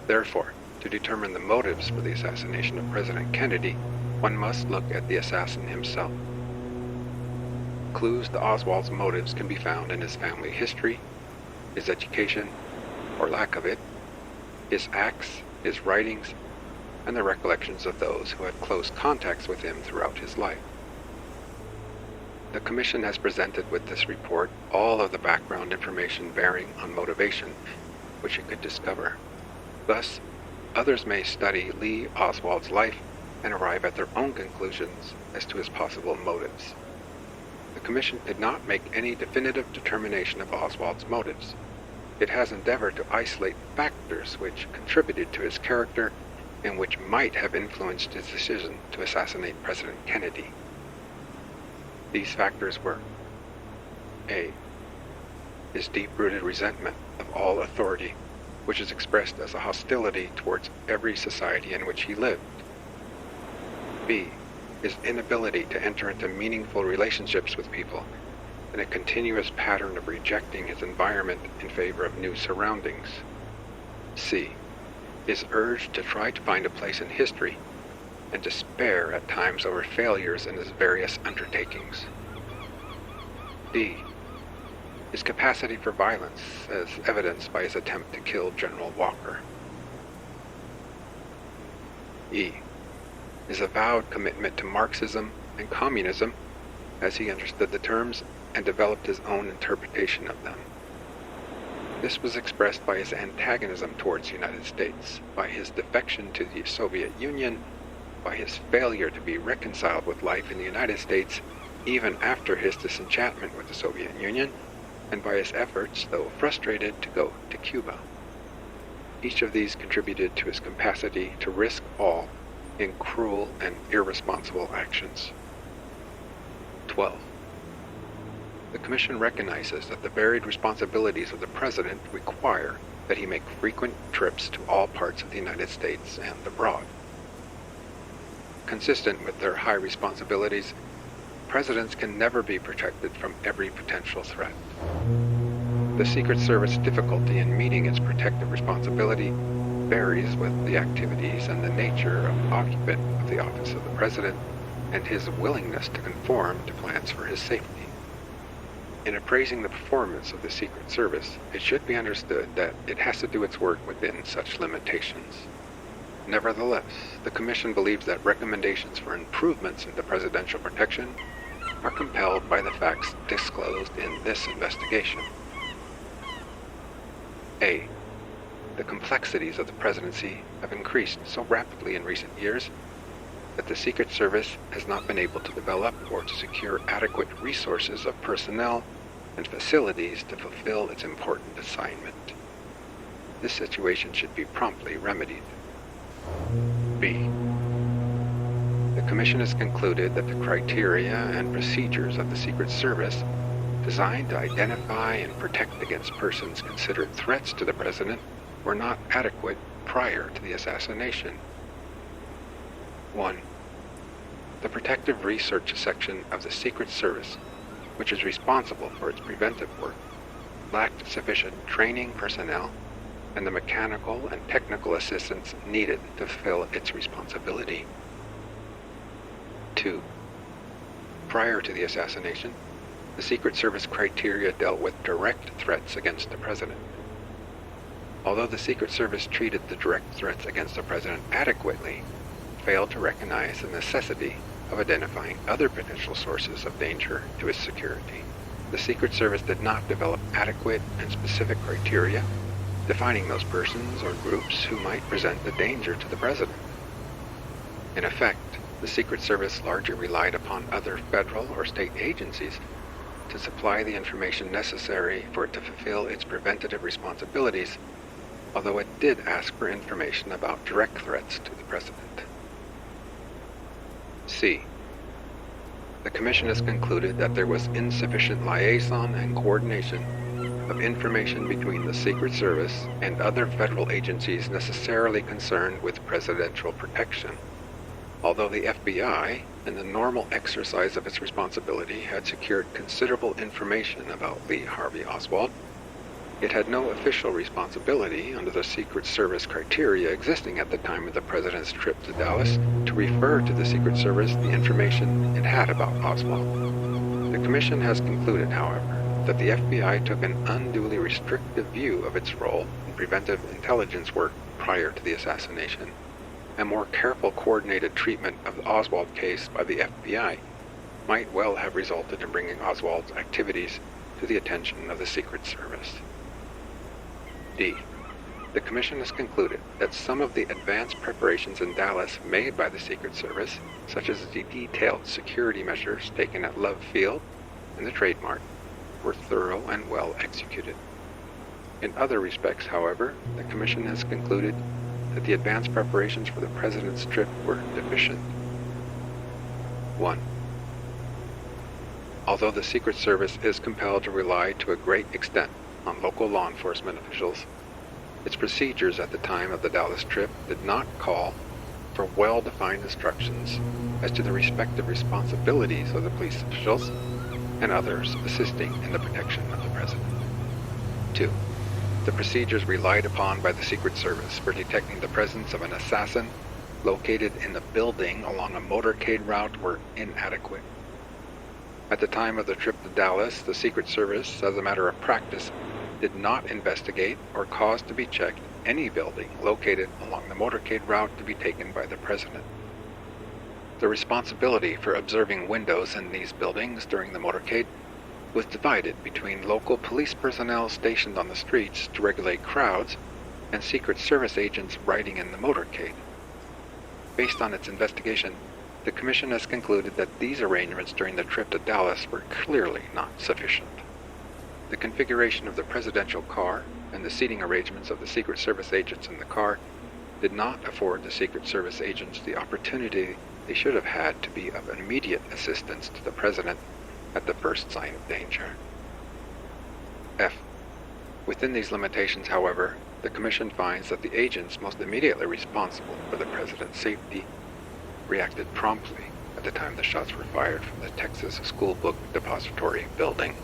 Therefore, to determine the motives for the assassination of President Kennedy, one must look at the assassin himself. Clues to Oswald's motives can be found in his family history, his education, or lack of it, his acts, his writings, and the recollections of those who had close contacts with him throughout his life. The Commission has presented with this report all of the background information bearing on motivation which it could discover. Thus, others may study Lee Oswald's life and arrive at their own conclusions as to his possible motives. The Commission did not make any definitive determination of Oswald's motives. It has endeavored to isolate factors which contributed to his character and which might have influenced his decision to assassinate President Kennedy. These factors were: A. His deep-rooted resentment of all authority, which is expressed as a hostility towards every society in which he lived. B. his inability to enter into meaningful relationships with people, and a continuous pattern of rejecting his environment in favor of new surroundings. C. His urge to try to find a place in history, and despair at times over failures in his various undertakings. D. His capacity for violence, as evidenced by his attempt to kill General Walker. E. His avowed commitment to Marxism and communism, as he understood the terms and developed his own interpretation of them. This was expressed by his antagonism towards the United States, by his defection to the Soviet Union, by his failure to be reconciled with life in the United States even after his disenchantment with the Soviet Union, and by his efforts, though frustrated, to go to Cuba. Each of these contributed to his capacity to risk all in cruel and irresponsible actions. 12. The Commission recognizes that the varied responsibilities of the President require that he make frequent trips to all parts of the United States and abroad. Consistent with their high responsibilities, presidents can never be protected from every potential threat. The Secret Service difficulty in meeting its protective responsibility varies with the activities and the nature of the occupant of the office of the President and his willingness to conform to plans for his safety. In appraising the performance of the Secret Service, it should be understood that it has to do its work within such limitations. Nevertheless, the Commission believes that recommendations for improvements in the presidential protection are compelled by the facts disclosed in this investigation. A. The complexities of the presidency have increased so rapidly in recent years that the Secret Service has not been able to develop or to secure adequate resources of personnel and facilities to fulfill its important assignment. This situation should be promptly remedied. B. The Commission has concluded that the criteria and procedures of the Secret Service designed to identify and protect against persons considered threats to the President were not adequate prior to the assassination. 1. The Protective Research Section of the Secret Service, which is responsible for its preventive work, lacked sufficient training personnel and the mechanical and technical assistance needed to fulfill its responsibility. 2. Prior to the assassination, the Secret Service criteria dealt with direct threats against the President. Although the Secret Service treated the direct threats against the President adequately, it failed to recognize the necessity of identifying other potential sources of danger to his security. The Secret Service did not develop adequate and specific criteria defining those persons or groups who might present a danger to the President. In effect, the Secret Service largely relied upon other federal or state agencies to supply the information necessary for it to fulfill its preventative responsibilities, although it did ask for information about direct threats to the President. C. The Commission has concluded that there was insufficient liaison and coordination of information between the Secret Service and other federal agencies necessarily concerned with presidential protection. Although the FBI, in the normal exercise of its responsibility, had secured considerable information about Lee Harvey Oswald, it had no official responsibility under the Secret Service criteria existing at the time of the President's trip to Dallas to refer to the Secret Service the information it had about Oswald. The Commission has concluded, however, that the FBI took an unduly restrictive view of its role in preventive intelligence work prior to the assassination. A more careful coordinated treatment of the Oswald case by the FBI might well have resulted in bringing Oswald's activities to the attention of the Secret Service. D. The Commission has concluded that some of the advanced preparations in Dallas made by the Secret Service, such as the detailed security measures taken at Love Field and the Trade Mart, were thorough and well executed. In other respects, however, the Commission has concluded that the advanced preparations for the President's trip were deficient. 1. Although the Secret Service is compelled to rely to a great extent on local law enforcement officials, its procedures at the time of the Dallas trip did not call for well-defined instructions as to the respective responsibilities of the police officials and others assisting in the protection of the President. 2. The procedures relied upon by the Secret Service for detecting the presence of an assassin located in the building along a motorcade route were inadequate. At the time of the trip to Dallas, the Secret Service, as a matter of practice, did not investigate or cause to be checked any building located along the motorcade route to be taken by the President. The responsibility for observing windows in these buildings during the motorcade was divided between local police personnel stationed on the streets to regulate crowds and Secret Service agents riding in the motorcade. Based on its investigation, the Commission has concluded that these arrangements during the trip to Dallas were clearly not sufficient. The configuration of the presidential car and the seating arrangements of the Secret Service agents in the car did not afford the Secret Service agents the opportunity they should have had to be of immediate assistance to the President at the first sign of danger. F. Within these limitations, however, the Commission finds that the agents most immediately responsible for the President's safety reacted promptly at the time the shots were fired from the Texas School Book Depository building.